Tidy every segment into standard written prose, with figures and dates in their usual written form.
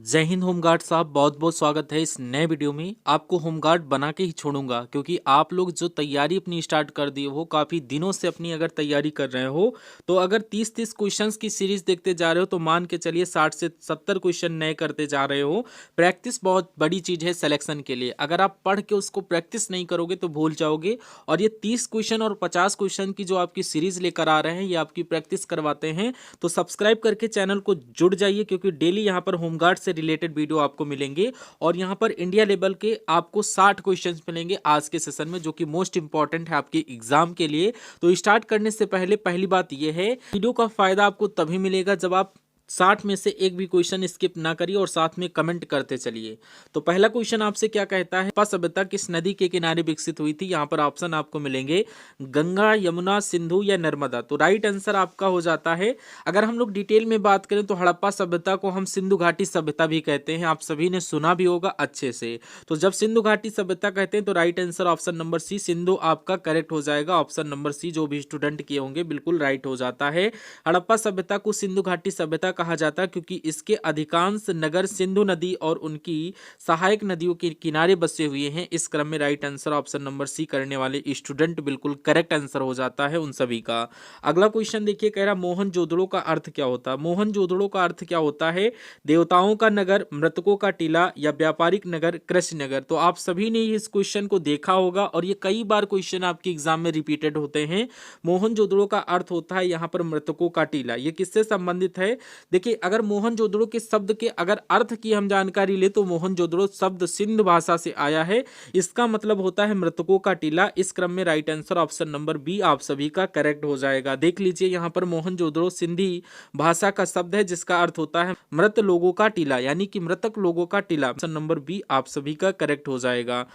जय हिंद होमगार्ड साहब, बहुत बहुत स्वागत है इस नए वीडियो में। आपको होमगार्ड बना के ही छोड़ूंगा क्योंकि आप लोग जो तैयारी अपनी स्टार्ट कर दिए हो, काफ़ी दिनों से अपनी अगर तैयारी कर रहे हो तो अगर 30-30 क्वेश्चंस की सीरीज देखते जा रहे हो तो मान के चलिए 60 से 70 क्वेश्चन नए करते जा रहे हो। प्रैक्टिस बहुत बड़ी चीज़ है सिलेक्शन के लिए। अगर आप पढ़ के उसको प्रैक्टिस नहीं करोगे तो भूल जाओगे। और ये 30 क्वेश्चन और 50 क्वेश्चन की जो आपकी सीरीज लेकर आ रहे हैं, ये आपकी प्रैक्टिस करवाते हैं। तो सब्सक्राइब करके चैनल को जुड़ जाइए क्योंकि डेली यहाँ पर होमगार्ड से रिलेटेड वीडियो आपको मिलेंगे। और यहाँ पर इंडिया लेवल के आपको 60 क्वेश्चंस मिलेंगे आज के सेशन में, जो कि मोस्ट इंपॉर्टेंट है आपके एग्जाम के लिए। तो स्टार्ट करने से पहले पहली बात यह है, वीडियो का फायदा आपको तभी मिलेगा जब आप 60 में से एक भी क्वेश्चन स्किप ना करिए और साथ में कमेंट करते चलिए। तो पहला क्वेश्चन आपसे क्या कहता है, हड़प्पा सभ्यता किस नदी के किनारे विकसित हुई थी? यहाँ पर ऑप्शन आपको मिलेंगे गंगा, यमुना, सिंधु या नर्मदा। तो राइट आंसर आपका हो जाता है। अगर हम लोग डिटेल में बात करें तो हड़प्पा सभ्यता को हम सिंधु घाटी सभ्यता भी कहते हैं। आप सभी ने सुना भी होगा अच्छे से। तो जब सिंधु घाटी सभ्यता कहते हैं तो right answer option number C, Sindhu आपका करेक्ट हो जाएगा। ऑप्शन नंबर सी जो भी स्टूडेंट किए होंगे बिल्कुल राइट हो जाता है। हड़प्पा सभ्यता को सिंधु घाटी सभ्यता कहा जाता है क्योंकि इसके अधिकांश नगर सिंधु नदी और उनकी सहायक नदियों के किनारे बसे हुए हैं। इस क्रम में right answer option number C करने वाले स्टूडेंट बिल्कुल करेक्ट आंसर हो जाता है उन सभी का। अगला क्वेश्चन देखिए, कह रहा मोहनजोदड़ो का अर्थ क्या होता है? मोहनजोदड़ो का अर्थ क्या होता है? देवताओं का नगर, मृतकों का टीला या व्यापारिक नगर, कृषि नगर। तो आप सभी ने इस क्वेश्चन को देखा होगा और ये कई बार क्वेश्चन आपके एग्जाम में रिपीटेड होते हैं। मोहनजोदड़ो का अर्थ होता है यहाँ पर मृतकों का टीला। ये किससे संबंधित है? देखिए, अगर मोहनजोदड़ो के शब्द के अगर अर्थ की हम जानकारी ले तो मोहनजोदड़ो शब्द सिंध भाषा से आया है। इसका मतलब होता है मृतकों का टीला। इस क्रम में right answer option number B आप सभी का करेक्ट हो जाएगा। देख लीजिए, यहाँ पर मोहनजोदड़ो सिंधी भाषा का शब्द है जिसका अर्थ होता है मृत लोगों का टीला, यानी कि मृतक लोगों का टीला। ऑप्शन नंबर बी आप सभी का करेक्ट हो जाएगा।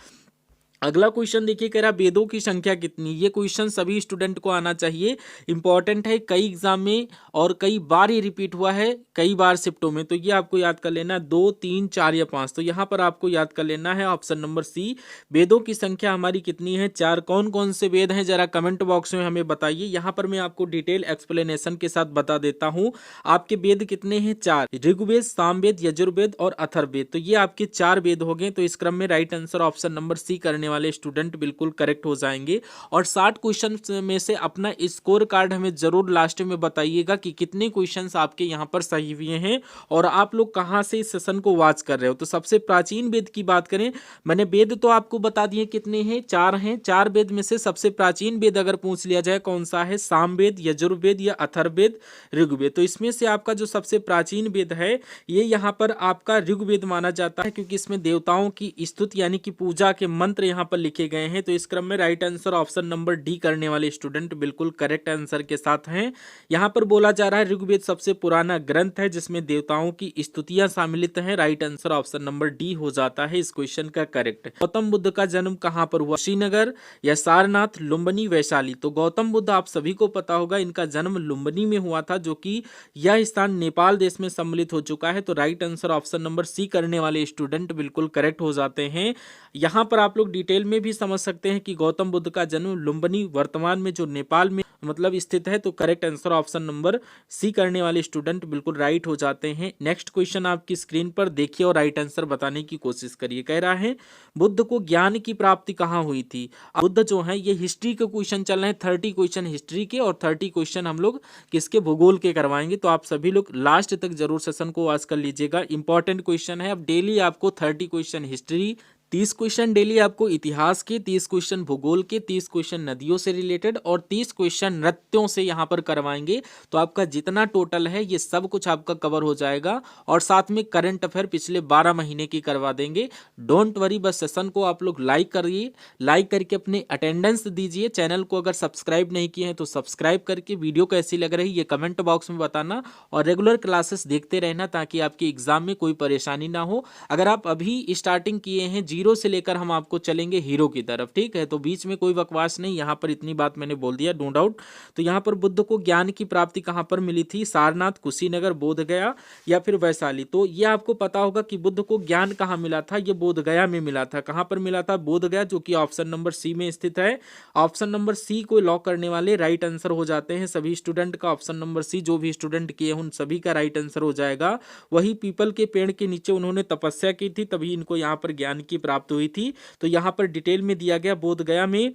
अगला क्वेश्चन देखिए, कह रहा वेदों की संख्या कितनी? ये क्वेश्चन सभी स्टूडेंट को आना चाहिए, इंपॉर्टेंट है, कई एग्जाम में और कई बार ये रिपीट हुआ है, कई बार शिफ्टों में। तो ये आपको याद कर लेना, 2, 3, 4 या 5। तो यहाँ पर आपको याद कर लेना है ऑप्शन नंबर सी। वेदों की संख्या हमारी कितनी है? 4। कौन कौन से वेद हैं जरा कमेंट बॉक्स में हमें बताइए। यहाँ पर मैं आपको डिटेल एक्सप्लेनेशन के साथ बता देता हूँ। आपके वेद कितने हैं? 4। ऋग्वेद, सामवेद, यजुर्वेद और अथर्ववेद। तो ये आपके 4 वेद हो गए। तो इस क्रम में right answer option number C करने वाले स्टूडेंट बिल्कुल करेक्ट हो जाएंगे। और 60 क्वेश्चन में से अपना स्कोर कार्ड हमें जरूर लास्ट में बताइएगा कि कितने क्वेश्चंस आपके यहाँ पर सही हुए हैं और आप लोग कहाँ से इस सेशन को वॉच कर रहे हो। तो सबसे प्राचीन वेद की बात करें, मैंने वेद तो आपको बता दिए कितने हैं, 4 हैं। 4 वेद में से सबसे प्राचीन वेद अगर पूछ लिया जाए कौन सा है, सामवेद, यजुर्वेद या अथर्ववेद, ऋग्वेद। तो इसमें से आपका जो सबसे प्राचीन वेद है ये यहाँ पर आपका ऋग्वेद माना जाता है क्योंकि इसमें देवताओं की स्तुति यानी कि पूजा के मंत्र यहाँ पर लिखे गए हैं। तो इस क्रम में right answer option number D करने वाले स्टूडेंट बिल्कुल करेक्ट आंसर के साथ हैं। यहाँ पर बोला जा रहा है ऋग्वेद सबसे पुराना ग्रंथ है जिसमें देवताओं की स्तुतियां सम्मिलित हैं। Right answer option number D हो जाता है इस क्वेश्चन का करेक्ट। गौतम बुद्ध का जन्म कहाँ पर हुआ? श्रीनगर या सारनाथ, लुम्बिनी, वैशाली। तो गौतम बुद्ध आप सभी को पता होगा, इनका जन्म लुम्बिनी में हुआ था, जो कि यह स्थान नेपाल देश में सम्मिलित हो चुका है। तो right answer option number C करने वाले स्टूडेंट बिल्कुल करेक्ट हो जाते हैं। यहाँ पर आप लोग डिटेल में भी समझ सकते हैं कि गौतम बुद्ध का जन्म लुम्बिनी वर्तमान में जो नेपाल में मतलब स्थित है। तो correct answer option number C करने वाले स्टूडेंट बिल्कुल राइट हो जाते हैं। नेक्स्ट क्वेश्चन आपकी स्क्रीन पर देखिए और राइट आंसर बताने की कोशिश करिए। कह रहा है बुद्ध को ज्ञान की प्राप्ति कहाँ हुई थी? बुद्ध जो है, ये हिस्ट्री के क्वेश्चन चल रहे हैं, 30 क्वेश्चन हिस्ट्री के और 30 क्वेश्चन हम लोग किसके, भूगोल के करवाएंगे। तो आप सभी लोग लास्ट तक जरूर सेशन को वॉच कर लीजिएगा, इंपॉर्टेंट क्वेश्चन है। अब डेली आपको 30 क्वेश्चन हिस्ट्री, 30 क्वेश्चन डेली आपको इतिहास के, 30 क्वेश्चन भूगोल के, 30 क्वेश्चन नदियों से रिलेटेड और 30 क्वेश्चन नृत्यों से यहाँ पर करवाएंगे। तो आपका जितना टोटल है ये सब कुछ आपका कवर हो जाएगा और साथ में करंट अफेयर पिछले 12 महीने की करवा देंगे। डोंट वरी, बस सेशन को आप लोग लाइक करिए, लाइक करके अपने अटेंडेंस दीजिए। चैनल को अगर सब्सक्राइब नहीं किए हैं तो सब्सक्राइब करके वीडियो कैसी लग रही है ये कमेंट बॉक्स में बताना और रेगुलर क्लासेस देखते रहना ताकि आपके एग्जाम में कोई परेशानी ना हो। अगर आप अभी स्टार्टिंग किए हैं, जीरो से लेकर हम आपको चलेंगे हीरो की तरफ, ठीक है। तो बीच में कोई बकवास नहीं, यहाँ पर इतनी बात मैंने बोल दिया, नो डाउट। तो यहाँ पर बुद्ध को ज्ञान की प्राप्ति कहाँ पर मिली थी? सारनाथ, कुशीनगर, बोधगया या फिर वैशाली। तो ये आपको पता होगा कि बुद्ध को ज्ञान कहाँ मिला था, ये बोधगया में मिला था। कहाँ पर मिला था? बोधगया, जो कि ऑप्शन नंबर सी में स्थित है। ऑप्शन नंबर सी को लॉक करने वाले राइट आंसर हो जाते हैं सभी स्टूडेंट का। ऑप्शन नंबर सी, जो भी स्टूडेंट किए उन सभी का राइट आंसर हो जाएगा। वही पीपल के पेड़ के नीचे उन्होंने तपस्या की थी, तभी इनको यहाँ पर ज्ञान की प्राप्ति हुई थी। तो यहाँ पर डिटेल में दिया गया, बोधगया में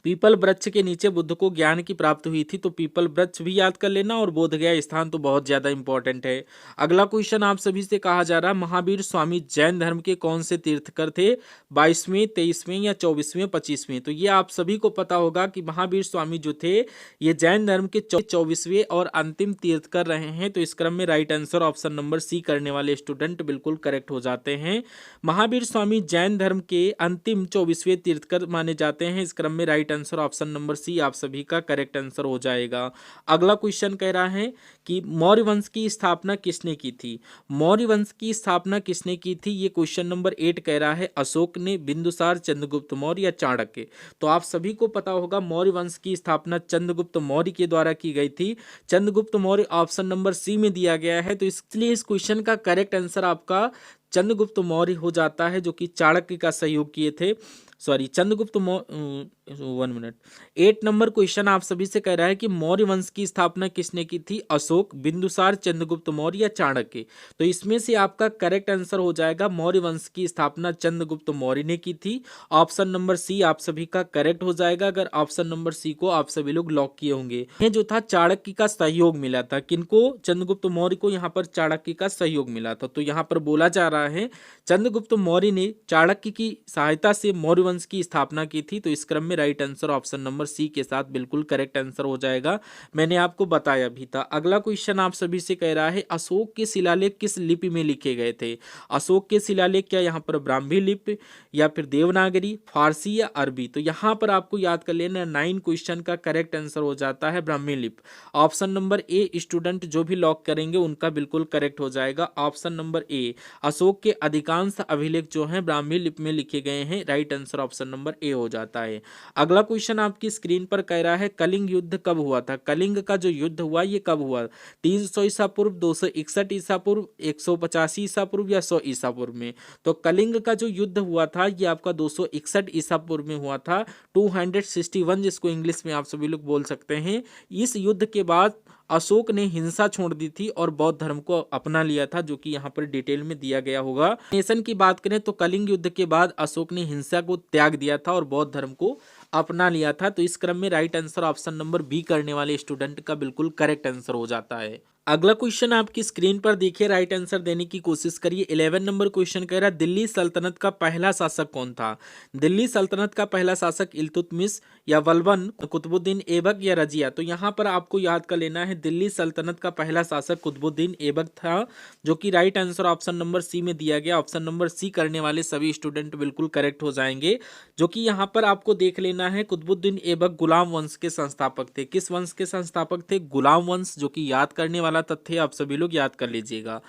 पीपल वृक्ष के नीचे बुद्ध को ज्ञान की प्राप्ति हुई थी। तो पीपल वृक्ष भी याद कर लेना, और बोधगया स्थान तो बहुत ज्यादा इंपॉर्टेंट है। अगला क्वेश्चन आप सभी से कहा जा रहा है, महावीर स्वामी जैन धर्म के कौन से तीर्थकर थे? 22वें, 23वें या 24वें, 25वें? तो ये आप सभी को पता होगा कि महावीर स्वामी जो थे ये जैन धर्म के 24वें और अंतिम तीर्थकर रहे हैं। तो इस क्रम में right answer option number C करने वाले स्टूडेंट बिल्कुल करेक्ट हो जाते हैं। महावीर स्वामी जैन धर्म के अंतिम 24वें तीर्थकर माने जाते हैं। इस क्रम में right answer option number C आप सभी का करेक्ट आंसर हो जाएगा। अगला क्वेश्चन कह रहा है कि मौर्य वंश की स्थापना किसने की थी? मौर्य वंश की स्थापना किसने की थी? ये क्वेश्चन नंबर 8 कह रहा है, अशोक ने, बिंदुसार, चंद्रगुप्त मौर्य या चाणक्य? तो आप सभी को पता होगा मौर्य वंश की स्थापना चंद्रगुप्त मौर्य के द्वारा की गई थी। Chandragupta Maurya option number C में दिया गया है। तो इसलिए इस क्वेश्चन का करेक्ट आंसर आपका चंद्रगुप्त मौर्य हो जाता है, जो कि चाणक्य का सहयोग किए थे। Sorry, Chandragupta Maurya, 1 minute. 8 number question आप सभी से कह रहा है कि मौर्य वंश की स्थापना किसने की थी? अशोक, बिंदुसार, चंद्रगुप्त मौर्य या चाणक्य? तो इसमें से आपका करेक्ट आंसर हो जाएगा मौर्य वंश की स्थापना चंद्रगुप्त मौर्य ने की थी। ऑप्शन नंबर सी आप सभी का करेक्ट हो जाएगा, अगर ऑप्शन नंबर सी को आप सभी लोग लॉक किए होंगे। ये जो था चाणक्य का सहयोग मिला था, किनको? चंद्रगुप्त मौर्य को यहाँ पर चाणक्य का सहयोग मिला था। तो यहाँ पर बोला जा रहा है चंद्रगुप्त मौर्य ने चाणक्य की सहायता से मौर्य वंश की स्थापना की थी। तो इस क्रम में right answer option number C के साथ बिल्कुल करेक्ट आंसर हो जाएगा, मैंने आपको बताया भी था। अगला क्वेश्चन आप सभी से कह रहा है, अशोक के शिलालेख किस लिपि में लिखे गए थे? अशोक के शिलालेख क्या यहाँ पर ब्राह्मी लिपि या फिर देवनागरी, फारसी या अरबी? तो यहाँ पर आपको याद कर लेना 9 क्वेश्चन का करेक्ट आंसर हो जाता है ब्राह्मी लिपि। ऑप्शन नंबर ए स्टूडेंट जो भी लॉक करेंगे उनका बिल्कुल करेक्ट हो जाएगा, ऑप्शन नंबर ए। अशोक के अधिकांश अभिलेख जो हैं ब्राह्मी लिपि में लिखे गए हैं, right answer option number A हो जाता है। अगला क्वेश्चन आपकी स्क्रीन पर कह रहा है, कलिंग युद्ध कब हुआ था? कलिंग का जो युद्ध हुआ ये कब हुआ? 300 ईसा पूर्व, 261 ईसा पूर्व, 185 ईसा पूर्व या 100 ईसा पूर्व में? तो कलिंग का जो युद्ध हुआ था ये आपका 261 ईसा पूर्व में हुआ था, 261 जिसको इंग्लिश में आप सभी लोग बोल सकते हैं। इस युद्ध के बाद अशोक ने हिंसा छोड़ दी थी और बौद्ध धर्म को अपना लिया था, जो कि यहाँ पर डिटेल में दिया गया होगा। नेशन की बात करें तो कलिंग युद्ध के बाद अशोक ने हिंसा को त्याग दिया था और बौद्ध धर्म को अपना लिया था। तो इस क्रम में right answer option number B करने वाले स्टूडेंट का बिल्कुल करेक्ट आंसर हो जाता है। अगला क्वेश्चन आपकी स्क्रीन पर देखिए, राइट आंसर देने की कोशिश करिए। 11 नंबर क्वेश्चन कह रहा है, दिल्ली सल्तनत का पहला शासक कौन था? दिल्ली सल्तनत का पहला शासक इल्तुतमिश या बलबन, कुतुबुद्दीन ऐबक या रजिया? तो यहाँ पर आपको याद कर लेना है, दिल्ली सल्तनत का पहला शासक कुतुबुद्दीन ऐबक था, जो कि right answer option number C में दिया गया। ऑप्शन नंबर सी करने वाले सभी स्टूडेंट बिल्कुल करेक्ट हो जाएंगे, जो कि यहाँ पर आपको देख लेना है। कुतुबुद्दीन ऐबक गुलाम वंश के संस्थापक थे। किस वंश के संस्थापक थे? गुलाम वंश, जो कि याद करने वाला तथ्य आप सभी लोग याद कर लीजिएगा।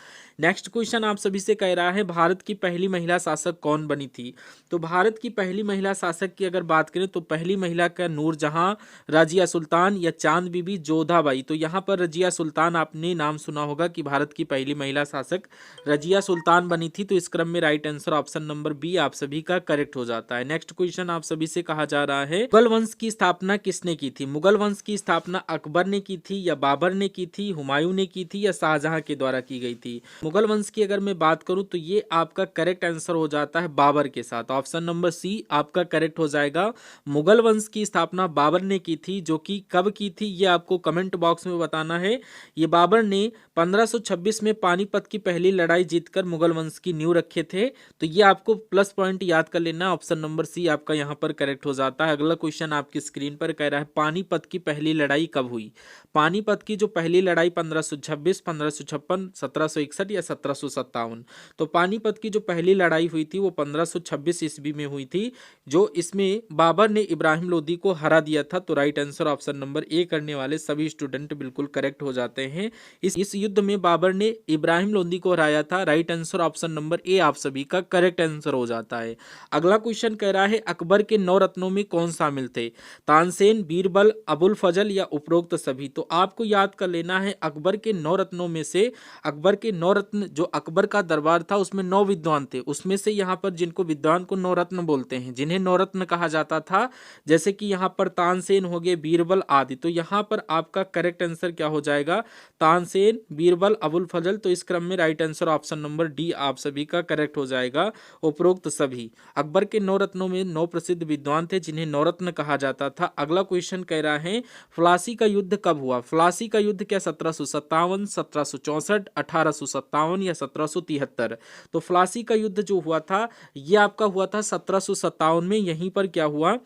नेक्स्ट क्वेश्चन आप सभी से कह रहा है, भारत की पहली महिला शासक कौन बनी थी? तो भारत की पहली महिला शासक की अगर बात करें तो पहली महिला का नूरजहां, रजिया सुल्तान या चांद बीबी, जोधाबाई? तो यहाँ पर रजिया सुल्तान आपने नाम सुना होगा कि भारत की पहली महिला शासक रजिया सुल्तान बनी थी। तो इस क्रम में right answer option number B आप सभी का करेक्ट हो जाता है। नेक्स्ट क्वेश्चन आप सभी से कहा जा रहा है, मुगल वंश की स्थापना किसने की थी? मुगल वंश की स्थापना अकबर ने की थी या बाबर ने की थी, हुमायूं ने की थी या शाहजहां के द्वारा की गई थी? मुगल वंश की अगर मैं बात करूं तो ये आपका करेक्ट आंसर हो जाता है बाबर के साथ। ऑप्शन नंबर सी आपका करेक्ट हो जाएगा। मुगल वंश की स्थापना बाबर ने की थी, जो कि कब की थी ये आपको कमेंट बॉक्स में बताना है। ये बाबर ने 1526 में पानीपत की पहली लड़ाई जीतकर मुगल वंश की नींव रखे थे। तो ये आपको प्लस पॉइंट याद कर लेना, ऑप्शन नंबर सी आपका यहाँ पर करेक्ट हो जाता है। अगला क्वेश्चन आपकी स्क्रीन पर कह रहा है, पानीपत की पहली लड़ाई कब हुई? पानीपत की जो पहली लड़ाई 1526, 1556, 1761 या 1757? तो पानीपत की जो पहली लड़ाई हुई थी वो 1526 ईस्वी में हुई थी, जो इसमें बाबर ने इब्राहिम लोदी को हरा दिया था। तो right answer option number A करने वाले सभी स्टूडेंट बिल्कुल करेक्ट हो जाते हैं। इस युद्ध में बाबर ने इब्राहिम लोदी को हराया था। Right answer option number A आप सभी का करेक्ट आंसर हो जाता है। अगला क्वेश्चन कह रहा है अकबर के 9 रत्नों में कौन शामिल थे? तानसेन, बीरबल, अबुल फजल या उपरोक्त सभी? तो आपको याद कर लेना है अकबर के 9 रत्नों में से अकबर के 9 रत्न जो अकबर का दरबार था उसमें 9 विद्वान थे। उसमें से यहाँ पर जिनको विद्वान को 9 रत्न बोलते हैं, जिन्हें 9 रत्न कहा जाता था, जैसे कि यहाँ पर तानसेन हो गए, बीरबल आदि। तो यहाँ पर आपका करेक्ट आंसर क्या हो जाएगा? तानसेन, बीरबल, अबुल फजल। तो इस क्रम में right answer option number D आप सभी का करेक्ट हो जाएगा, उपरोक्त सभी। अकबर के 9 रत्नों में 9 प्रसिद्ध विद्वान थे जिन्हें 9 रत्न कहा जाता था। अगला क्वेश्चन कह रहा है फ्लासी का युद्ध कब हुआ? फ्लासी का युद्ध क्या 1757, 1764, 1857 या 1773? तो फ्लासी का युद्ध जो हुआ था ये आपका हुआ था 1757 में। यहीं पर क्या हुआ?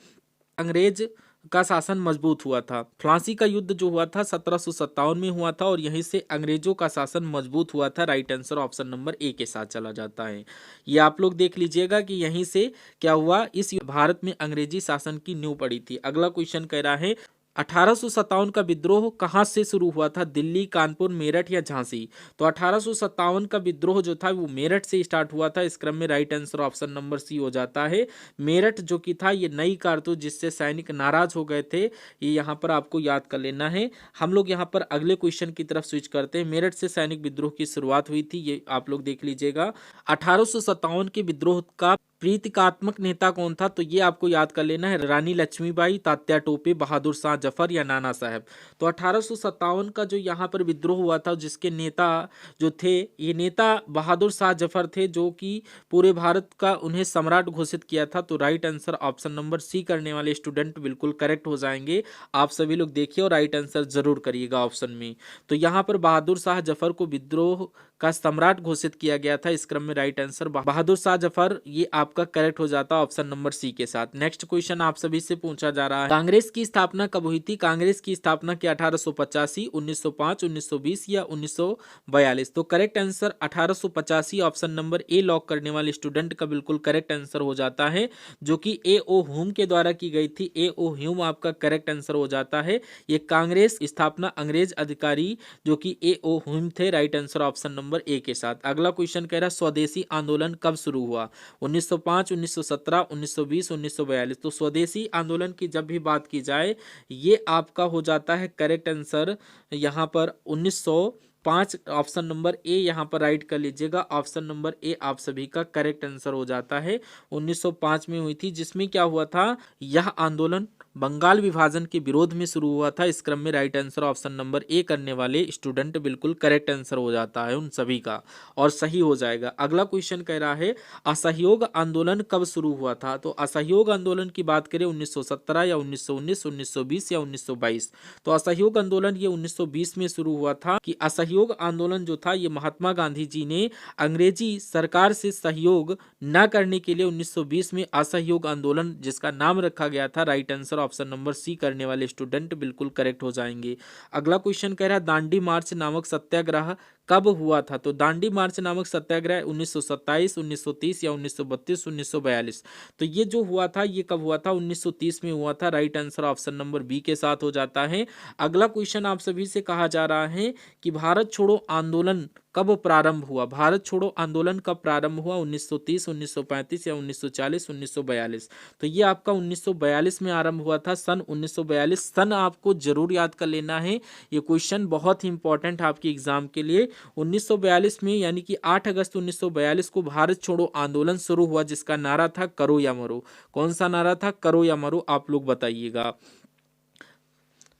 अंग्रेज का शासन मजबूत हुआ था। फ्लासी का युद्ध जो हुआ था 1757 में हुआ था और यहीं से अंग्रेजों का शासन मजबूत हुआ था। Right answer option number A के साथ चला जाता है। ये आप लोग देख लीजिएगा कि यहीं से क्या हुआ, इस भारत में अंग्रेजी शासन की नींव पड़ी थी। अगला क्वेश्चन कह रहा है 1857 का विद्रोह कहाँ से शुरू हुआ था? दिल्ली, कानपुर, मेरठ या झांसी? तो 1857 का विद्रोह जो था वो मेरठ से स्टार्ट हुआ था। इस क्रम में right answer option number C हो जाता है। मेरठ जो कि था ये नई कारतूस जिससे सैनिक नाराज हो गए थे, ये यहाँ पर आपको याद कर लेना है। हम लोग यहाँ पर अगले क्वेश्चन की तरफ स्विच करते हैं। मेरठ से सैनिक विद्रोह की शुरुआत हुई थी, ये आप लोग देख लीजिएगा। 1857 के विद्रोह का प्रतीकात्मक नेता कौन था? तो ये आपको याद कर लेना है, रानी लक्ष्मीबाई, तात्या टोपे, बहादुर शाह जफर या नाना साहब। तो 1857 का जो यहाँ पर विद्रोह हुआ था जिसके नेता जो थे, ये नेता बहादुर शाह जफर थे, जो कि पूरे भारत का उन्हें सम्राट घोषित किया था। तो right answer option number C करने वाले स्टूडेंट बिल्कुल करेक्ट हो जाएंगे। आप सभी लोग देखिए और राइट आंसर जरूर करिएगा ऑप्शन में। तो यहाँ पर बहादुर शाह जफर को विद्रोह का सम्राट घोषित किया गया था। इस क्रम में राइट आंसर बहादुर शाह जफर, ये आपका करेक्ट हो जाता है ऑप्शन नंबर सी के साथ। नेक्स्ट क्वेश्चन आप सभी से पूछा जा रहा है कांग्रेस की स्थापना कब हुई थी? कांग्रेस की स्थापना की 1885, 1905, 1920 या 1942? तो correct answer 1885 option number A lock करने वाले स्टूडेंट का बिल्कुल करेक्ट आंसर हो जाता है, जो कि ए ओ ह्यूम के द्वारा की गई थी। ए ओ ह्यूम आपका करेक्ट आंसर हो जाता है। ये कांग्रेस स्थापना अंग्रेज अधिकारी जो कि ए ओ ह्यूम थे। Right answer option number A के साथ। अगला क्वेश्चन कह रहा है स्वदेशी आंदोलन कब शुरू हुआ? 1905, 1917, 1920, 1942? तो स्वदेशी आंदोलन की जब भी बात की जाए ये आपका हो जाता है करेक्ट आंसर यहाँ पर 1905 ऑप्शन नंबर ए यहाँ पर राइट कर लीजिएगा। ऑप्शन नंबर ए आप सभी का करेक्ट आंसर हो जाता है। 1905 में हुई थी, जिसमें क्या हुआ था, यह आंदोलन बंगाल विभाजन के विरोध में शुरू हुआ था। इस क्रम में right answer option number A करने वाले स्टूडेंट बिल्कुल करेक्ट आंसर हो जाता है उन सभी का और सही हो जाएगा। अगला क्वेश्चन कह रहा है असहयोग आंदोलन कब शुरू हुआ था? तो असहयोग आंदोलन की बात करें 1917 या 1919, 1920 या 1922? तो असहयोग आंदोलन ये 1920 में शुरू हुआ था। कि असहयोग आंदोलन जो था ये महात्मा गांधी जी ने अंग्रेजी सरकार से सहयोग न करने के लिए 1920 में असहयोग आंदोलन जिसका नाम रखा गया था। Right answer option number C करने वाले स्टूडेंट बिल्कुल करेक्ट हो जाएंगे। अगला क्वेश्चन कह रहा है दांडी मार्च नामक सत्याग्रह कब हुआ था? तो दांडी मार्च नामक सत्याग्रह 1927, 1930 या 1932, 1942? तो ये जो हुआ था ये कब हुआ था? 1930 में हुआ था। Right answer option number B के साथ हो जाता है। अगला क्वेश्चन आप सभी से कहा जा रहा है कि भारत छोड़ो आंदोलन कब प्रारंभ हुआ? भारत छोड़ो आंदोलन कब प्रारंभ हुआ? 1930, 1935 या 1940, 1942? तो ये आपका 1942 में आरंभ हुआ था। सन 1942 सन आपको जरूर याद कर लेना है, ये क्वेश्चन बहुत ही इंपॉर्टेंट आपके एग्जाम के लिए। 1942 में यानी कि 8 अगस्त 1942 को भारत छोड़ो आंदोलन शुरू हुआ, जिसका नारा था करो या मरो। कौन सा नारा था? करो या मरो, आप लोग बताइएगा।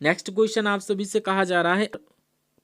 नेक्स्ट क्वेश्चन आप सभी से कहा जा रहा है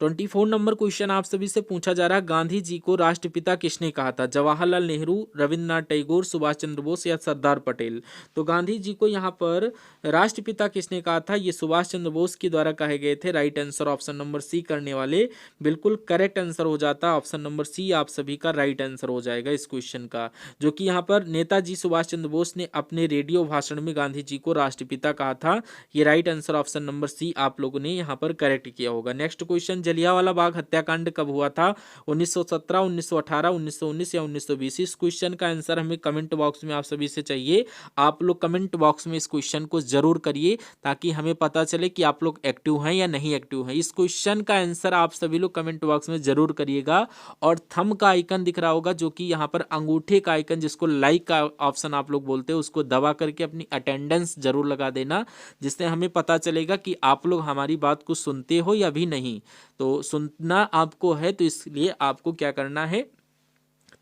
24 नंबर क्वेश्चन आप सभी से पूछा जा रहा है गांधी जी को राष्ट्रपिता किसने कहा था? जवाहरलाल नेहरू, रविंद्रनाथ टैगोर, सुभाष चंद्र बोस या सरदार पटेल? तो गांधी जी को यहाँ पर राष्ट्रपिता किसने कहा था? ये सुभाष चंद्र बोस के द्वारा कहे गए थे। Right answer option number C करने वाले बिल्कुल करेक्ट आंसर हो जाता है। ऑप्शन नंबर सी आप सभी का राइट आंसर हो जाएगा इस क्वेश्चन का, जो कि यहाँ पर नेताजी सुभाष चंद्र बोस ने अपने रेडियो भाषण में गांधी जी को राष्ट्रपिता कहा था। ये right answer option number C आप लोगों ने यहाँ पर करेक्ट किया होगा। नेक्स्ट क्वेश्चन जलियांवाला बाग हत्याकांड कब हुआ था? 1917, 1918, 1919 या 1920? इस क्वेश्चन का आंसर हमें कमेंट बॉक्स में आप सभी से चाहिए। आप लोग कमेंट बॉक्स में इस क्वेश्चन को जरूर करिए ताकि हमें पता चले कि आप लोग एक्टिव हैं या नहीं एक्टिव हैं। इस क्वेश्चन का आंसर आप सभी लोग कमेंट बॉक्स में जरूर करिएगा। और थंब का आइकन दिख रहा होगा जो कि यहाँ पर अंगूठे का आइकन, जिसको लाइक का ऑप्शन आप लोग बोलते हैं, उसको दबा करके अपनी अटेंडेंस जरूर लगा देना, जिससे हमें पता चलेगा कि आप लोग हमारी बात को सुनते हो या भी नहीं। तो सुनना आपको है तो इसलिए आपको क्या करना है,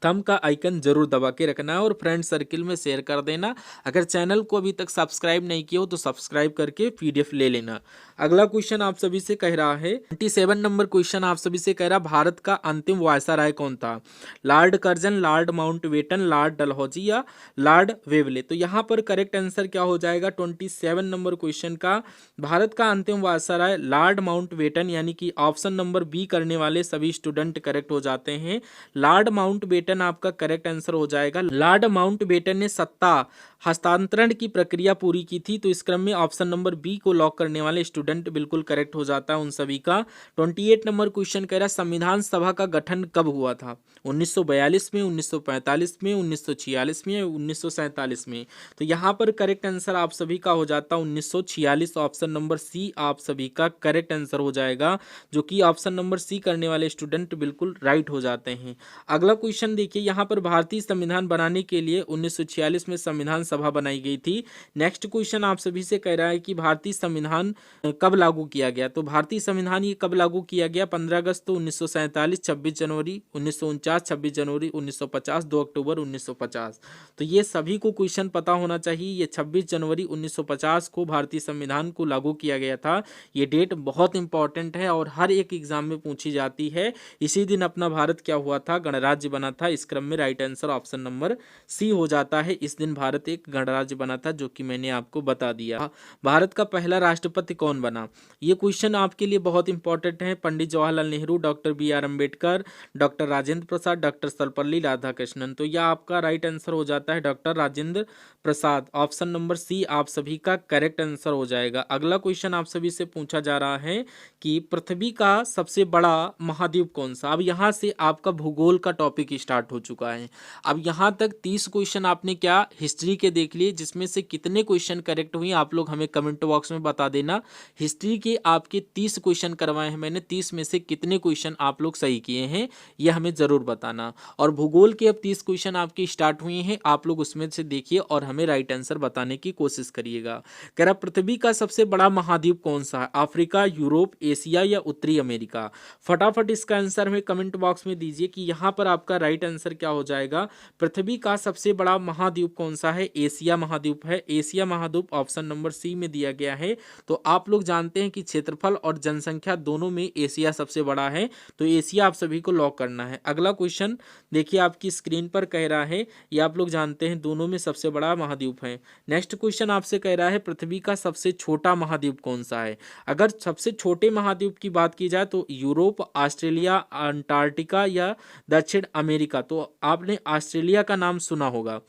थंब का आइकन जरूर दबा के रखना है और फ्रेंड सर्किल में शेयर कर देना। अगर चैनल को अभी तक सब्सक्राइब नहीं किया हो तो सब्सक्राइब करके पीडीएफ ले लेना। अगला क्वेश्चन आप सभी से कह रहा है 27 नंबर क्वेश्चन आप सभी से कह रहा, भारत का अंतिम वायसराय कौन था? Lord Curzon, Lord Mountbatten, Lord Dalhousie या लॉर्ड वेवले? तो यहाँ पर करेक्ट आंसर क्या हो जाएगा 27 नंबर क्वेश्चन का? भारत का अंतिम वायसराय लॉर्ड माउंटबेटन, यानी कि ऑप्शन नंबर बी करने वाले सभी स्टूडेंट करेक्ट हो जाते हैं। लॉर्ड माउंटबेटन आपका करेक्ट आंसर हो जाएगा। लॉर्ड माउंटबेटन ने सत्ता हस्तांतरण की प्रक्रिया पूरी की थी, तो इस क्रम में ऑप्शन नंबर बी को लॉक करने वाले स्टूडेंट बिल्कुल करेक्ट हो जाता है उन सभी का। 28 नंबर क्वेश्चन कह रहा है संविधान सभा का गठन कब हुआ था? 1942 में, 1945 में, 1946 में, 1947 में? तो यहाँ पर करेक्ट आंसर आप सभी का हो जाता है 1946। ऑप्शन नंबर सी आप सभी का करेक्ट आंसर हो जाएगा, जो कि ऑप्शन नंबर सी करने वाले स्टूडेंट बिल्कुल राइट हो जाते हैं। अगला क्वेश्चन देखिए, यहाँ पर भारतीय संविधान बनाने के लिए 1946 में संविधान सभा बनाई गई थी। नेक्स्ट क्वेश्चन आप सभी से कह रहा है कि भारतीय संविधान कब लागू किया गया? तो भारतीय संविधान ये कब लागू किया गया? 15 अगस्त 1947, 26 जनवरी 1949, 26 जनवरी 1950, 2 अक्टूबर 1950? तो ये सभी को क्वेश्चन पता होना चाहिए। ये 26 जनवरी 1950 को भारतीय संविधान को लागू किया गया था। ये डेट बहुत इंपॉर्टेंट है और हर एक एग्जाम में पूछी जाती है। इसी दिन अपना भारत क्या हुआ था? गणराज्य बना था। इस क्रम में right answer option number C हो जाता है। इस दिन भारत एक गणराज्य बना था, जो कि मैंने आपको बता दिया। भारत का पहला राष्ट्रपति कौन बना? ये क्वेश्चन आपके लिए बहुत इंपॉर्टेंट है। Pandit Jawaharlal Nehru, doctor B R. Ambedkar, doctor Rajendra Prasad, doctor Sarvepalli Radhakrishnan? तो यह आपका राइट आंसर हो जाता है doctor Rajendra Prasad. Option number C आप सभी का करेक्ट आंसर हो जाएगा। अगला क्वेश्चन आप सभी से पूछा जा रहा है कि पृथ्वी का सबसे बड़ा महाद्वीप कौन सा? अब यहाँ से आपका भूगोल का टॉपिक स्टार्ट हो चुका है। अब यहाँ तक 30 क्वेश्चन आपने क्या हिस्ट्री के देख लिए, जिसमें से कितने क्वेश्चन करेक्ट हुए आप लोग हमें कमेंट बॉक्स में बता देना। हिस्ट्री के आपके 30 क्वेश्चन करवाए हैं मैंने, 30 में से कितने क्वेश्चन आप लोग सही किए हैं ये हमें जरूर बताना। और भूगोल के अब 30 क्वेश्चन आपके स्टार्ट हुए हैं, आप लोग उसमें से देखिए और हमें राइट आंसर बताने की कोशिश करिएगा। कह रहा पृथ्वी का सबसे बड़ा महाद्वीप कौन सा है? अफ्रीका, यूरोप, एशिया या उत्तरी अमेरिका? फटाफट इसका आंसर हमें कमेंट बॉक्स में दीजिए कि यहाँ पर आपका राइट आंसर क्या हो जाएगा। पृथ्वी का सबसे बड़ा महाद्वीप कौन सा है? एशिया महाद्वीप है। एशिया महाद्वीप ऑप्शन नंबर सी में दिया गया है। तो आप लोग जानते हैं कि क्षेत्रफल और जनसंख्या दोनों में एशिया सबसे बड़ा है, तो एशिया आप सभी को लॉक करना है। अगला क्वेश्चन देखिए आपकी स्क्रीन पर कह रहा है, ये आप लोग जानते हैं दोनों में सबसे बड़ा महाद्वीप है। नेक्स्ट क्वेश्चन आपसे कह रहा है पृथ्वी का सबसे छोटा महाद्वीप कौन सा है? अगर सबसे छोटे महाद्वीप की बात की जाए तो यूरोप, ऑस्ट्रेलिया, अंटार्कटिका या दक्षिण अमेरिका? तो आपने ऑस्ट्रेलिया का नाम सुना होगा।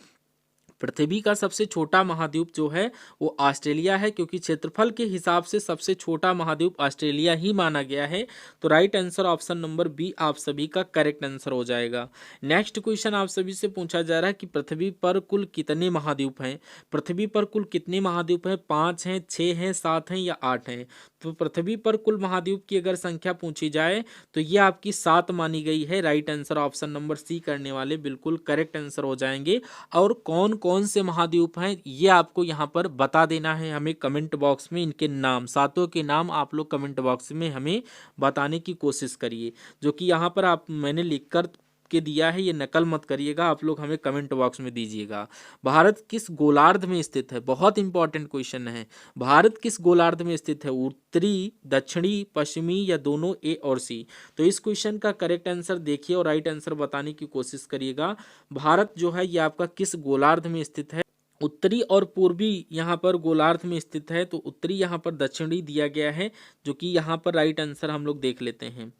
पृथ्वी का सबसे छोटा महाद्वीप जो है वो ऑस्ट्रेलिया है, क्योंकि क्षेत्रफल के हिसाब से सबसे छोटा महाद्वीप ऑस्ट्रेलिया ही माना गया है। तो right answer option number B आप सभी का करेक्ट आंसर हो जाएगा। नेक्स्ट क्वेश्चन आप सभी से पूछा जा रहा है कि पृथ्वी पर कुल कितने महाद्वीप हैं? पृथ्वी पर कुल कितने महाद्वीप हैं? 5 हैं, 6 हैं, 7 हैं या 8 हैं? तो पृथ्वी पर कुल महाद्वीप की अगर संख्या पूछी जाए तो ये आपकी 7 मानी गई है। Right answer option number C करने वाले बिल्कुल करेक्ट आंसर हो जाएंगे। और कौन कौन से महाद्वीप हैं ये आपको यहाँ पर बता देना है हमें कमेंट बॉक्स में। इनके नाम, सातों के नाम आप लोग कमेंट बॉक्स में हमें बताने की कोशिश करिए, जो कि यहाँ पर आप मैंने लिख कर के दिया है, ये नकल मत करिएगा, आप लोग हमें कमेंट बॉक्स में दीजिएगा। भारत किस गोलार्ध में स्थित है? बहुत इंपॉर्टेंट क्वेश्चन है। भारत किस गोलार्ध में स्थित है? उत्तरी, दक्षिणी, पश्चिमी या दोनों, ए और सी? तो इस क्वेश्चन का करेक्ट आंसर देखिए और राइट आंसर बताने की कोशिश करिएगा। भारत जो है ये आपका किस गोलार्ध में स्थित है? उत्तरी और पूर्वी यहाँ पर गोलार्ध में स्थित है, तो उत्तरी यहाँ पर दक्षिणी दिया गया है, जो कि यहाँ पर राइट आंसर हम लोग देख लेते हैं।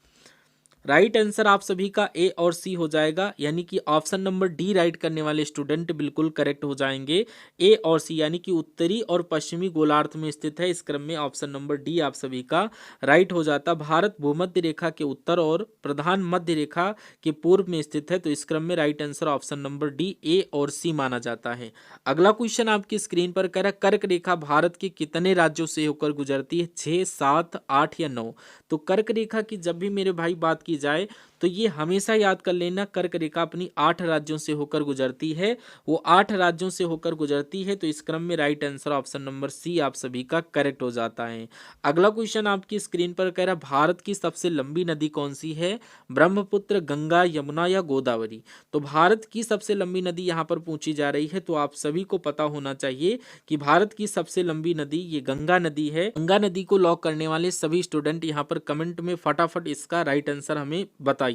राइट आंसर आप सभी का ए और सी हो जाएगा, यानी कि ऑप्शन नंबर डी राइट करने वाले स्टूडेंट बिल्कुल करेक्ट हो जाएंगे। ए और सी यानी कि उत्तरी और पश्चिमी गोलार्ध में स्थित है, इस क्रम में ऑप्शन नंबर डी आप सभी का राइट हो जाता। भारत भूमध्य रेखा के उत्तर और प्रधान मध्य रेखा के पूर्व में स्थित है, तो इस क्रम में right answer option number D A और सी माना जाता है। अगला क्वेश्चन आपकी स्क्रीन पर कह रहा है, कर्क रेखा भारत के कितने राज्यों से होकर गुजरती है? 6, 7, 8 या 9? तो कर्क रेखा की जब भी मेरे भाई बात की जाए तो ये हमेशा याद कर लेना, कर्क रेखा अपनी 8 राज्यों से होकर गुजरती है, वो 8 राज्यों से होकर गुजरती है, तो इस क्रम में right answer option number C आप सभी का करेक्ट हो जाता है। अगला क्वेश्चन आपकी स्क्रीन पर कह रहा है, भारत की सबसे लंबी नदी कौन सी है? ब्रह्मपुत्र, गंगा, यमुना या गोदावरी? तो भारत की सबसे लंबी नदी यहाँ पर पूछी जा रही है, तो आप सभी को पता होना चाहिए कि भारत की सबसे लंबी नदी ये गंगा नदी है। गंगा नदी को लॉक करने वाले सभी स्टूडेंट यहाँ पर कमेंट में फटाफट इसका राइट आंसर हमें बताइए।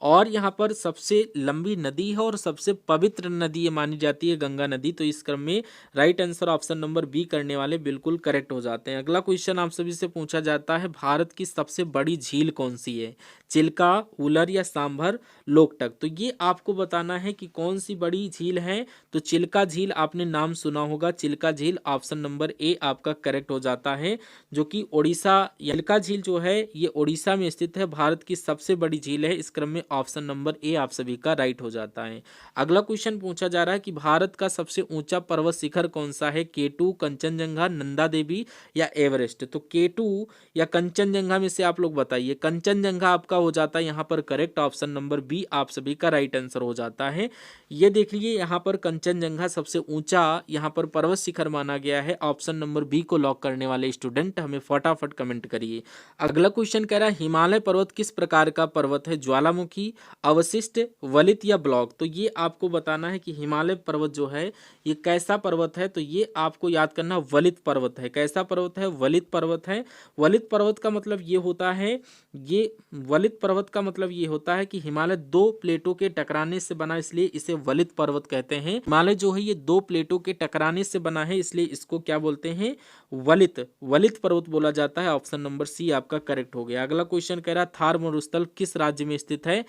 और यहाँ पर सबसे लंबी नदी है और सबसे पवित्र नदी ये मानी जाती है गंगा नदी, तो इस क्रम में right answer option number B करने वाले बिल्कुल करेक्ट हो जाते हैं। अगला क्वेश्चन आप सभी से पूछा जाता है, भारत की सबसे बड़ी झील कौन सी है? चिल्का, उलर या सांभर, लोकटक? तो ये आपको बताना है कि कौन सी बड़ी झील है। तो चिल्का झील आपने नाम सुना होगा, चिल्का झील ऑप्शन नंबर ए आपका करेक्ट हो जाता है, जो कि ओडिशा, चिल्का झील जो है ये ओडिशा में स्थित है, भारत की सबसे बड़ी झील है, इस क्रम में ऑप्शन नंबर ए आप सभी का राइट हो जाता है। अगला क्वेश्चन पूछा जा रहा है कि भारत का सबसे ऊंचा पर्वत शिखर कौन सा है? केटू, कंचनजंगा, नंदा देवी या एवरेस्ट? तो केटू या कंचनजंगा में से आप लोग बताइए। कंचनजंगा आपका हो जाता है यहाँ पर करेक्ट, ऑप्शन नंबर बी आप सभी का राइट आंसर हो जाता है। ये देख लीजिए यहाँ पर कंचनजंगा सबसे ऊंचा यहाँ पर पर्वत शिखर माना गया है। ऑप्शन नंबर बी को लॉक करने वाले स्टूडेंट हमें फटाफट कमेंट करिए। अगला क्वेश्चन कह रहा है, हिमालय पर्वत किस प्रकार का पर्वत है? ज्वालामुखी, अवशिष्ट, वलित या ब्लॉक? तो ये आपको बताना है कि हिमालय पर्वत जो है ये कैसा पर्वत है। तो ये आपको याद करना, वलित पर्वत है। कैसा पर्वत है? वलित पर्वत है। वलित पर्वत का मतलब ये होता है, ये वलित पर्वत का मतलब ये होता है कि हिमालय दो प्लेटों के टकराने से बना, इसलिए इसे वलित पर्वत कहते हैं। हिमालय जो है ये दो प्लेटों के टकराने से बना है, इसलिए इसको क्या बोलते हैं? वलित, वलित पर्वत बोला जाता है। ऑप्शन नंबर सी आपका करेक्ट हो गया। अगला क्वेश्चन कह रहा है, थार मरुस्थल किस राज्य में स्थित है?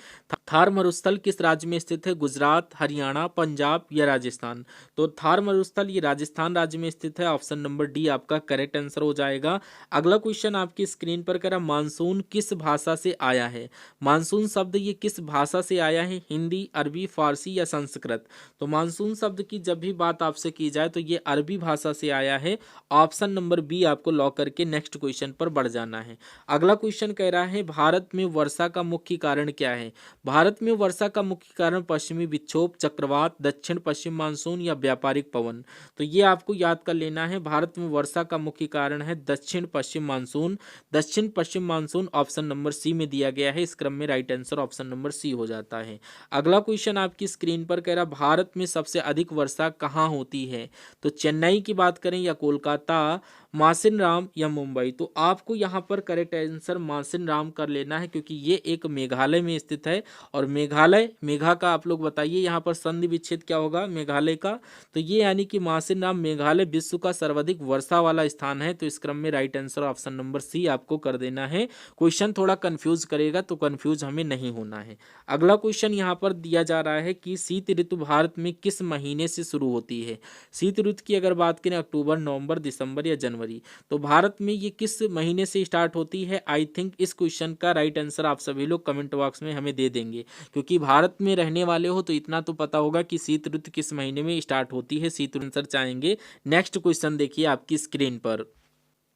थार मरुस्थल किस राज्य में स्थित है? गुजरात, हरियाणा, पंजाब या राजस्थान? तो थार मरुस्थल ये राजस्थान राज्य में स्थित है, ऑप्शन नंबर डी आपका करेक्ट आंसर हो जाएगा। अगला क्वेश्चन आपकी स्क्रीन पर कह रहा, मानसून किस भाषा से आया है? मानसून शब्द ये किस भाषा से आया है? हिंदी, अरबी, फारसी या संस्कृत? तो मानसून शब्द की जब भी बात आपसे की जाए तो ये अरबी भाषा से आया है। ऑप्शन नंबर बी आपको लॉक करके नेक्स्ट क्वेश्चन पर बढ़ जाना है। अगला क्वेश्चन कह रहा है, भारत में वर्षा का मुख्य कारण क्या है? भारत में वर्षा का मुख्य कारण पश्चिमी विक्षोभ, चक्रवात, दक्षिण पश्चिम मानसून या व्यापारिक पवन? तो ये आपको याद कर लेना है, भारत में वर्षा का मुख्य कारण है दक्षिण पश्चिम मानसून। दक्षिण पश्चिम मानसून ऑप्शन नंबर सी में दिया गया है, इस क्रम में right answer option number C हो जाता है। अगला क्वेश्चन आपकी स्क्रीन पर कह रहा, भारत में सबसे अधिक वर्षा कहाँ होती है? तो चेन्नई की बात करें या कोलकाता, मासिनराम या मुंबई? तो आपको यहाँ पर करेक्ट आंसर मासिनराम कर लेना है, क्योंकि ये एक मेघालय में स्थित है। और मेघालय, मेघा का आप लोग बताइए यहाँ पर संधि विच्छेद क्या होगा मेघालय का? तो ये यानी कि मासिनराम मेघालय विश्व का सर्वाधिक वर्षा वाला स्थान है, तो इस क्रम में right answer option number C आपको कर देना है। क्वेश्चन थोड़ा कंफ्यूज करेगा, तो कंफ्यूज हमें नहीं होना है। अगला क्वेश्चन यहाँ पर दिया जा रहा है कि शीत ऋतु भारत में किस महीने से शुरू होती है? शीत ऋतु की अगर बात करें अक्टूबर, नवंबर, दिसंबर या जनवरी? तो भारत में ये किस महीने से स्टार्ट होती है? आई थिंक इस क्वेश्चन का राइट आंसर आप सभी लोग कमेंट बॉक्स में हमें दे देंगे, क्योंकि भारत में रहने वाले हो तो इतना तो पता होगा कि शीत ऋतु किस महीने में स्टार्ट होती है। शीत ऋतु आंसर चाहेंगे। नेक्स्ट क्वेश्चन देखिए आपकी स्क्रीन पर।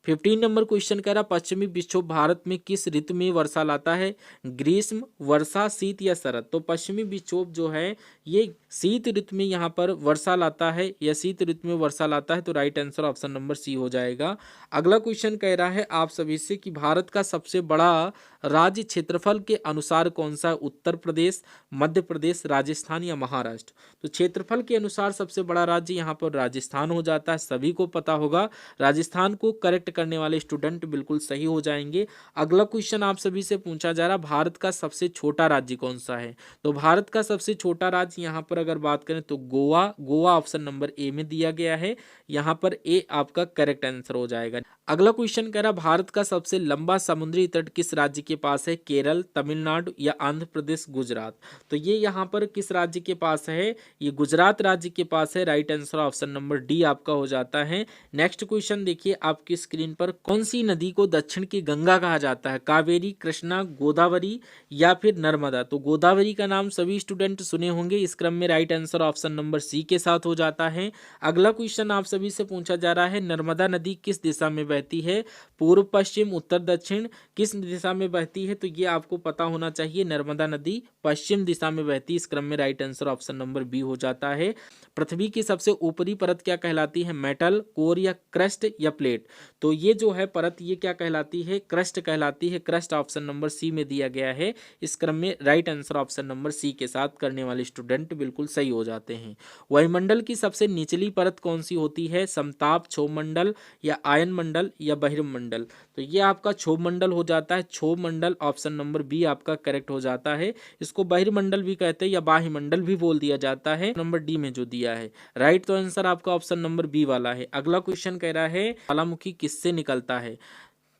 15 नंबर क्वेश्चन कह रहा, पश्चिमी विक्षोभ भारत में किस ऋतु में वर्षा लाता है? ग्रीष्म, वर्षा, शीत या शरद? तो पश्चिमी विक्षोभ जो है ये शीत ऋतु में यहाँ पर वर्षा लाता है, या शीत ऋतु में वर्षा लाता है, तो right answer option number C हो जाएगा। अगला क्वेश्चन कह रहा है आप सभी से कि भारत का सबसे बड़ा राज्य क्षेत्रफल के अनुसार कौन सा है? उत्तर प्रदेश, मध्य प्रदेश, राजस्थान या महाराष्ट्र? तो क्षेत्रफल के अनुसार सबसे बड़ा राज्य यहाँ पर राजस्थान हो जाता है, सभी को पता होगा। राजस्थान को करेक्ट करने वाले स्टूडेंट बिल्कुल सही हो जाएंगे। अगला क्वेश्चन आप सभी से पूछा जा रहा, भारत का सबसे छोटा राज्य कौन सा है? तो भारत का सबसे छोटा राज्य यहाँ पर अगर बात करें तो Goa, Goa option number A में दिया गया है, यहाँ पर ए आपका करेक्ट आंसर हो जाएगा। अगला क्वेश्चन कह रहा, भारत का सबसे लंबा समुद्री तट किस राज्य के के पास है? केरल, तमिलनाडु या आंध्र प्रदेश, गुजरात? तो ये यहाँ पर किस राज्य के पास है? ये गुजरात राज्य के पास है। Right answer option number D आपका हो जाता है। नेक्स्ट क्वेश्चन देखिए आपकी स्क्रीन पर, कौन सी नदी को दक्षिण की गंगा कहा जाता है? कावेरी, कृष्णा, गोदावरी या फिर नर्मदा? तो गोदावरी का नाम सभी स्टूडेंट सुने होंगे। इस क्रम में right answer option number C के साथ हो जाता है। अगला क्वेश्चन आप सभी से पूछा जा रहा है, नर्मदा नदी किस दिशा में बहती है? पूर्व, पश्चिम, उत्तर, दक्षिण, किस दिशा में बहती है? तो ये आपको पता होना चाहिए, नर्मदा नदी पश्चिम दिशा में बहती है। इस क्रम में right answer option number B हो जाता है। पृथ्वी की सबसे ऊपरी परत क्या कहलाती है? मेटल, कोर या क्रस्ट या प्लेट? तो ये जो है परत, ये क्या कहलाती है? क्रस्ट कहलाती है। क्रस्ट ऑप्शन नंबर सी में दिया गया है। इस क्रम में right answer option number C के साथ करने वाले स्टूडेंट बिल्कुल सही हो जाते हैं। वायुमंडल की सबसे निचली परत कौन सी होती है? समताप, क्षोभ मंडल या आयन मंडल या बहिर्मंडल? तो ये आपका क्षोभ मंडल हो जाता है। क्षोभ मंडल ऑप्शन नंबर बी आपका करेक्ट हो जाता है। इसको बहिर्मंडल भी कहते हैं या बाह्य मंडल भी बोल दिया जाता है, नंबर डी में जो दिया है। राइट तो आंसर आपका ऑप्शन नंबर बी वाला है। अगला क्वेश्चन कह रहा है, ज्वालामुखी किससे निकलता है?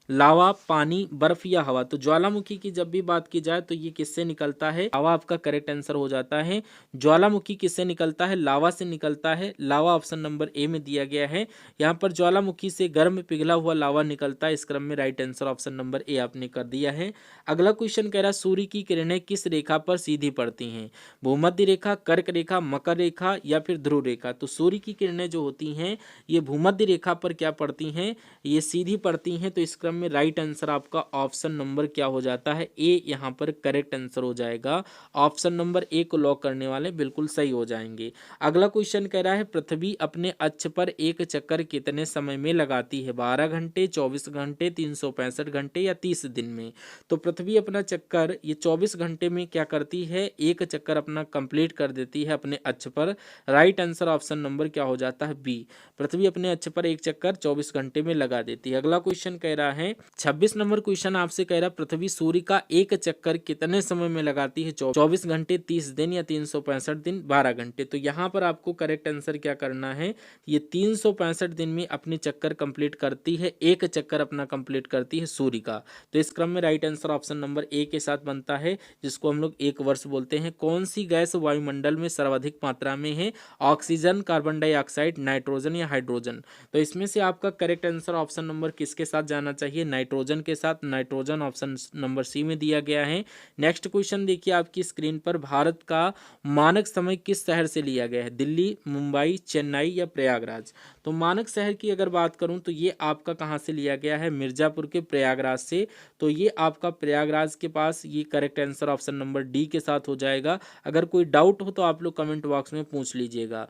लावा, पानी, बर्फ या हवा? तो ज्वालामुखी की जब भी बात की जाए तो ये किससे निकलता है? लावा आपका करेक्ट आंसर हो जाता है। ज्वालामुखी किससे निकलता है? लावा से निकलता है। लावा ऑप्शन नंबर ए में दिया गया है। यहाँ पर ज्वालामुखी से गर्म पिघला हुआ लावा निकलता है। इस क्रम में right answer option number A आपने कर दिया है। अगला क्वेश्चन कह रहा है, सूर्य की किरणें किस रेखा पर सीधी पड़ती हैं? भूमध्य रेखा, कर्क रेखा, मकर रेखा या फिर ध्रुव रेखा? तो सूर्य की किरणें जो होती हैं ये भूमध्य रेखा पर क्या पड़ती हैं? ये सीधी पड़ती हैं। तो इस क्रम में राइट आंसर आपका ऑप्शन नंबर क्या हो जाता है? ए यहाँ पर करेक्ट आंसर हो जाएगा। ऑप्शन नंबर ए को लॉक करने वाले बिल्कुल सही हो जाएंगे। अगला क्वेश्चन कह रहा है, पृथ्वी अपने अक्ष पर एक चक्कर कितने समय में लगाती है? 12 घंटे, 24 घंटे, 365 घंटे या 30 दिन में? तो पृथ्वी अपना चक्कर ये 24 घंटे में क्या करती है? एक चक्कर अपना कंप्लीट कर देती है अपने अक्ष पर। राइट आंसर ऑप्शन नंबर क्या हो जाता है? बी। पृथ्वी अपने अक्ष पर एक चक्कर 24 घंटे में लगा देती है। अगला क्वेश्चन कह रहा है, 26 नंबर क्वेश्चन आपसे कह रहा है, पृथ्वी सूर्य का एक चक्कर कितने समय में लगाती है? 24 घंटे, 30 दिन या 365 दिन, 12 घंटे? तो यहाँ पर आपको करेक्ट आंसर क्या करना है? ये 365 दिन में अपनी चक्कर कंप्लीट करती है, एक चक्कर अपना कंप्लीट करती है सूर्य का। तो इस क्रम में right answer option number A के साथ बनता है, जिसको हम लोग एक वर्ष बोलते हैं। कौन सी गैस वायुमंडल में सर्वाधिक मात्रा में है? ऑक्सीजन, कार्बन डाइऑक्साइड, नाइट्रोजन या हाइड्रोजन? तो इसमें से आपका करेक्ट आंसर ऑप्शन नंबर किसके साथ जाना चाहिए? नाइट्रोजन के साथ। नाइट्रोजन ऑप्शन नंबर सी में दिया गया है। नेक्स्ट क्वेश्चन देखिए आपकी स्क्रीन पर, भारत का मानक समय किस शहर से लिया गया है? दिल्ली, मुंबई, चेन्नई या प्रयागराज? तो मानक शहर की अगर बात करूं तो ये आपका कहां से लिया गया है? मिर्जापुर के प्रयागराज से। तो ये आपका प्रयागराज के पास, ये correct answer option number D के साथ हो जाएगा। अगर कोई डाउट हो तो आप लोग कमेंट बॉक्स में पूछ लीजिएगा।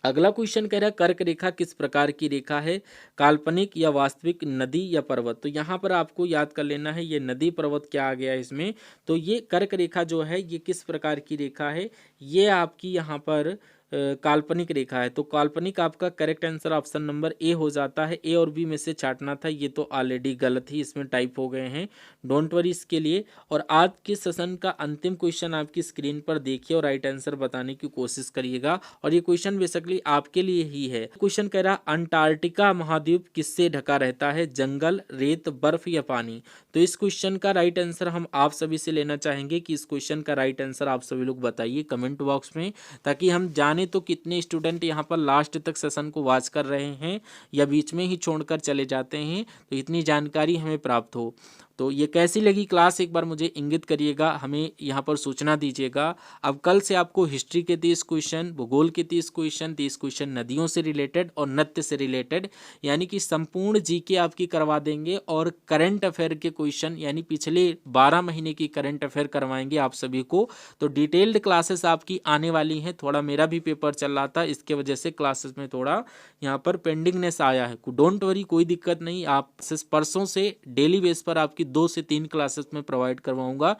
अगला क्वेश्चन कह रहा है, कर्क रेखा किस प्रकार की रेखा है? काल्पनिक या वास्तविक, नदी या पर्वत? तो यहाँ पर आपको याद कर लेना है, ये नदी पर्वत क्या आ गया है इसमें। तो ये कर्क रेखा जो है ये किस प्रकार की रेखा है? ये आपकी यहाँ पर काल्पनिक रेखा है। तो काल्पनिक आपका correct answer option number A हो जाता है। ए और बी में से छांटना था, ये तो ऑलरेडी गलत ही इसमें टाइप हो गए हैं, डोंट वरी इसके लिए। और आज के सेशन का अंतिम क्वेश्चन आपकी स्क्रीन पर देखिए और राइट आंसर बताने की कोशिश करिएगा। और ये क्वेश्चन बेसिकली आपके लिए ही है। क्वेश्चन कह रहा, अंटार्कटिका महाद्वीप किससे ढका रहता है? जंगल, रेत, बर्फ या पानी? तो इस क्वेश्चन का राइट आंसर हम आप सभी से लेना चाहेंगे कि इस क्वेश्चन का राइट आंसर आप सभी लोग बताइए कमेंट बॉक्स में, ताकि हम जाने तो कितने स्टूडेंट यहाँ पर लास्ट तक सेशन को वॉच कर रहे हैं या बीच में ही छोड़कर चले जाते हैं, तो इतनी जानकारी हमें प्राप्त हो। तो ये कैसी लगी क्लास एक बार मुझे इंगित करिएगा, हमें यहाँ पर सूचना दीजिएगा। अब कल से आपको हिस्ट्री के 30 क्वेश्चन, भूगोल के 30 क्वेश्चन, 30 क्वेश्चन नदियों से रिलेटेड और नृत्य से रिलेटेड, यानी कि संपूर्ण जीके आपकी करवा देंगे। और करंट अफेयर के क्वेश्चन यानी पिछले 12 महीने की करंट अफेयर करवाएंगे आप सभी को। तो डिटेल्ड क्लासेस आपकी आने वाली हैं। थोड़ा मेरा भी पेपर चल रहा था, इसके वजह से क्लासेस में थोड़ा यहाँ पर पेंडिंगनेस आया है। डोंट वरी, कोई दिक्कत नहीं। आप परसों से डेली बेस पर आपकी 2 से 3 क्लासेस में प्रोवाइड करवाऊंगा।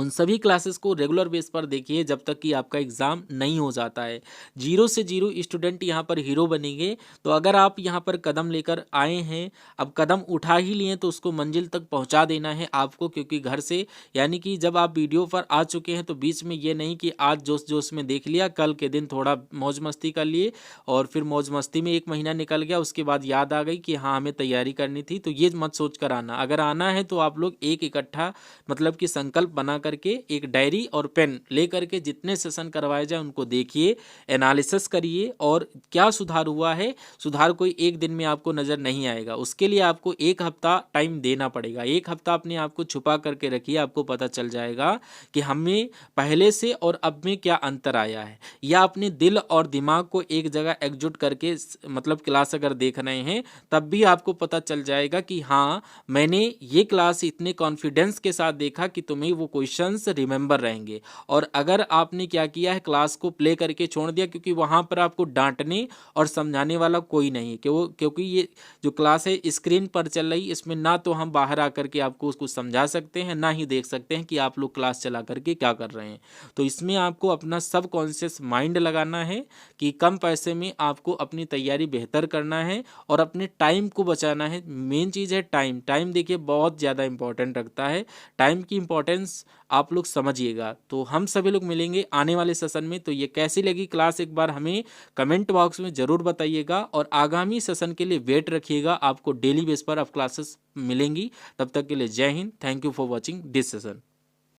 उन सभी क्लासेस को रेगुलर बेस पर देखिए जब तक कि आपका एग्ज़ाम नहीं हो जाता है। 0 से 0 स्टूडेंट यहाँ पर हीरो बनेंगे। तो अगर आप यहाँ पर कदम लेकर आए हैं, अब कदम उठा ही लिए तो उसको मंजिल तक पहुँचा देना है आपको, क्योंकि घर से यानी कि जब आप वीडियो पर आ चुके हैं तो बीच में ये नहीं कि आज जोश-जोश में देख लिया, कल के दिन थोड़ा मौज-मस्ती कर लिए और फिर मौज-मस्ती में 1 महीना निकल गया, उसके बाद याद आ गई कि हाँ, हमें तैयारी करनी थी। तो ये मत सोच कर आना। अगर आना है तो आप लोग एक इकट्ठा मतलब कि संकल्प बना करके एक डायरी और पेन ले करके जितने सेशन करवाए जाए उनको देखिए, एनालिसिस करिए और क्या सुधार हुआ है। सुधार कोई एक दिन में आपको नज़र नहीं आएगा, उसके लिए आपको 1 हफ्ता टाइम देना पड़ेगा। 1 हफ्ता अपने आप को छुपा करके रखिए, आपको पता चल जाएगा कि हमें पहले से और अब में क्या अंतर आया है। या अपने दिल और दिमाग को एक जगह एकजुट करके मतलब क्लास अगर देख रहे हैं तब भी आपको पता चल जाएगा कि हाँ, मैंने ये क्लास इतने कॉन्फिडेंस के साथ देखा कि तुम्हें वो क्वेश्चंस रिमेंबर रहेंगे। और अगर आपने क्या किया है, क्लास को प्ले करके छोड़ दिया, क्योंकि वहाँ पर आपको डांटने और समझाने वाला कोई नहीं है, क्योंकि ये जो क्लास है स्क्रीन पर चल रही, इसमें ना तो हम बाहर आकर के आपको उसको समझा सकते हैं, ना ही देख सकते हैं कि आप लोग क्लास चला करके क्या कर रहे हैं। तो इसमें आपको अपना सब कॉन्शियस माइंड लगाना है कि कम पैसे में आपको अपनी तैयारी बेहतर करना है और अपने टाइम को बचाना है। मेन चीज़ है टाइम। टाइम देखिए बहुत ज़्यादा इंपॉर्टेंट रखता है। टाइम की इंपॉर्टेंस आप लोग समझिएगा। तो हम सभी लोग मिलेंगे आने वाले सेशन में। तो ये कैसी लगी क्लास एक बार हमें कमेंट बॉक्स में ज़रूर बताइएगा और आगामी सेशन के लिए वेट रखिएगा। आपको डेली बेस पर अब क्लासेस मिलेंगी। तब तक के लिए जय Hind. Thank you for watching this session.